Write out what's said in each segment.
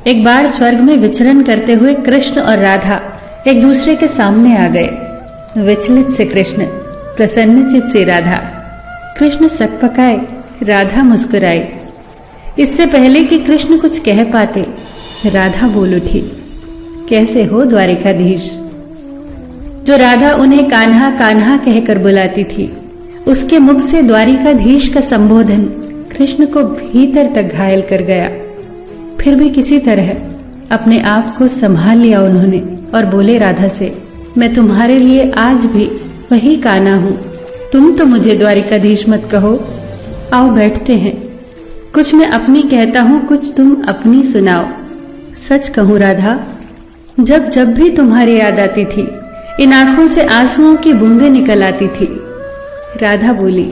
एक बार स्वर्ग में विचरण करते हुए कृष्ण और राधा एक दूसरे के सामने आ गए। विचलित से कृष्ण, प्रसन्नचित से राधा। कृष्ण सकपकाए, राधा मुस्कुराई। इससे पहले कि कृष्ण कुछ कह पाते, राधा बोल उठी, कैसे हो द्वारिकाधीश। जो राधा उन्हें कान्हा कान्हा कहकर बुलाती थी, उसके मुख से द्वारिकाधीश का संबोधन कृष्ण को भीतर तक घायल कर गया। फिर भी किसी तरह अपने आप को संभाल लिया उन्होंने और बोले राधा से, मैं तुम्हारे लिए आज भी वही कान्हा हूं। तुम तो मुझे द्वारिकाधीश मत कहो। आओ बैठते हैं। कुछ मैं अपनी कहता हूं, कुछ तुम अपनी सुनाओ। सच कहूं राधा, जब जब भी तुम्हारी याद आती थी, इन आंखों से आंसुओं की बूंदें निकल आती थी। राधा बोली,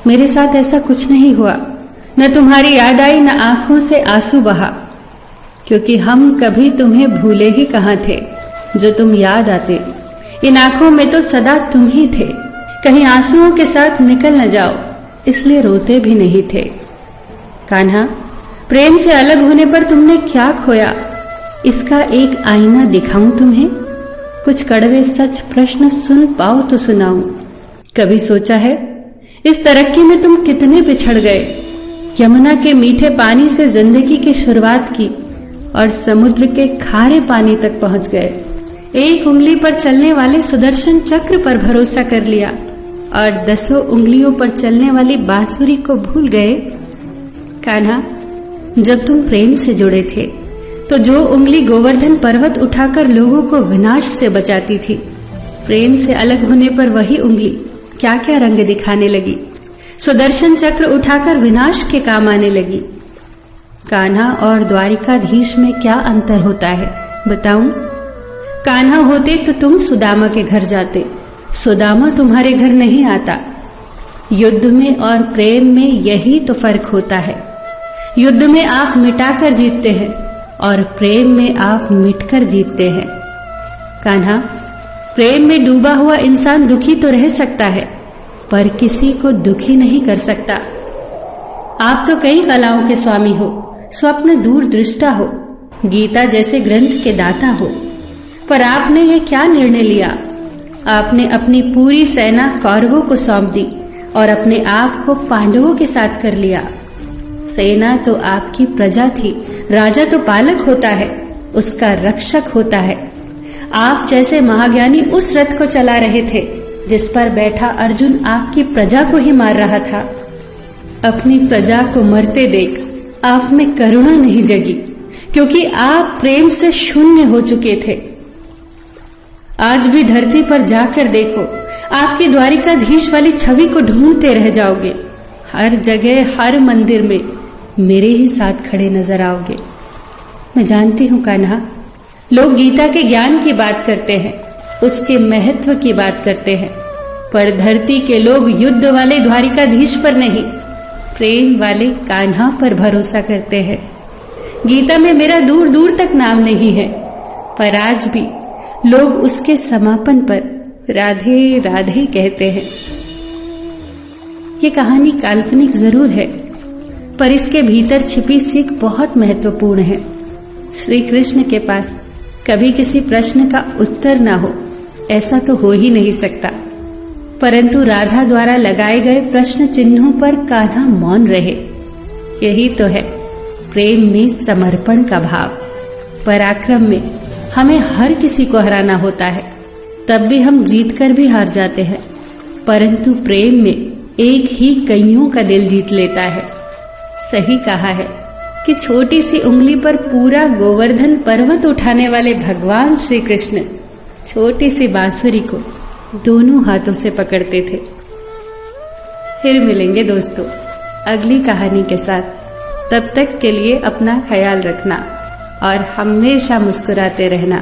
मेरे साथ ऐसा कुछ नहीं हुआ। न तुम्हारी याद आई, न आंखों से आंसू बहा, क्योंकि हम कभी तुम्हें भूले ही कहां थे। जो तुम याद आते, इन आंखों में तो सदा तुम ही थे। कहीं आंसुओं के साथ निकल न जाओ, इसलिए रोते भी नहीं थे। कान्हा, प्रेम से अलग होने पर तुमने क्या खोया, इसका एक आईना दिखाऊं तुम्हें। कुछ कड़वे सच प्रश्न सुन पाओ तो सुनाऊं। कभी सोचा है इस तरक्की में तुम कितने पिछड़ गए। यमुना के मीठे पानी से जिंदगी की शुरुआत की और समुद्र के खारे पानी तक पहुंच गए। एक उंगली पर चलने वाले सुदर्शन चक्र पर भरोसा कर लिया और 10 उंगलियों पर चलने वाली बांसुरी को भूल गए। कान्हा, जब तुम प्रेम से जुड़े थे तो जो उंगली गोवर्धन पर्वत उठाकर लोगों को विनाश से बचाती थी, प्रेम से अलग होने पर वही उंगली क्या क्या रंग दिखाने लगी। सुदर्शन चक्र उठाकर विनाश के काम आने लगी। कान्हा और द्वारिकाधीश में क्या अंतर होता है बताऊं? कान्हा होते तो तुम सुदामा के घर जाते, सुदामा तुम्हारे घर नहीं आता। युद्ध में और प्रेम में यही तो फर्क होता है। युद्ध में आप मिटाकर जीतते हैं और प्रेम में आप मिटकर जीतते हैं। कान्हा, प्रेम में डूबा हुआ इंसान दुखी तो रह सकता है, पर किसी को दुखी नहीं कर सकता। आप तो कई कलाओं के स्वामी हो, स्वप्न दूरदृष्टा हो, गीता जैसे ग्रंथ के दाता हो, पर आपने ये क्या निर्णय लिया? आपने अपनी पूरी सेना कौरवों को सौंप दी और अपने आप को पांडवों के साथ कर लिया। सेना तो आपकी प्रजा थी, राजा तो पालक होता है, उसका रक्षक होता है। आप जैसे महाज्ञानी उस रथ को चला रहे थे जिस पर बैठा अर्जुन आपकी प्रजा को ही मार रहा था। अपनी प्रजा को मरते देख आप में करुणा नहीं जगी, क्योंकि आप प्रेम से शून्य हो चुके थे। आज भी धरती पर जाकर देखो, आपकी द्वारिकाधीश वाली छवि को ढूंढते रह जाओगे। हर जगह, हर मंदिर में मेरे ही साथ खड़े नजर आओगे। मैं जानती हूं कान्हा, लोग गीता के ज्ञान की बात करते हैं, उसके महत्व की बात करते हैं, पर धरती के लोग युद्ध वाले द्वारिकाधीश पर नहीं, प्रेम वाले कान्हा पर भरोसा करते हैं। गीता में मेरा दूर दूर तक नाम नहीं है, पर आज भी लोग उसके समापन पर राधे राधे कहते हैं। ये कहानी काल्पनिक जरूर है, पर इसके भीतर छिपी सीख बहुत महत्वपूर्ण है। श्री कृष्ण के पास कभी किसी प्रश्न का उत्तर ना हो, ऐसा तो हो ही नहीं सकता, परंतु राधा द्वारा लगाए गए प्रश्न चिन्हों पर कान्हा मौन रहे। यही तो है प्रेम में समर्पण का भाव। पराक्रम में हमें हर किसी को हराना होता है, तब भी हम जीतकर भी हार जाते हैं, परंतु प्रेम में एक ही कईयों का दिल जीत लेता है। सही कहा है कि छोटी सी उंगली पर पूरा गोवर्धन पर्वत उठाने वाले भगवान श्री कृष्ण छोटी सी बांसुरी को दोनों हाथों से पकड़ते थे। फिर मिलेंगे दोस्तों अगली कहानी के साथ। तब तक के लिए अपना ख्याल रखना और हमेशा मुस्कुराते रहना।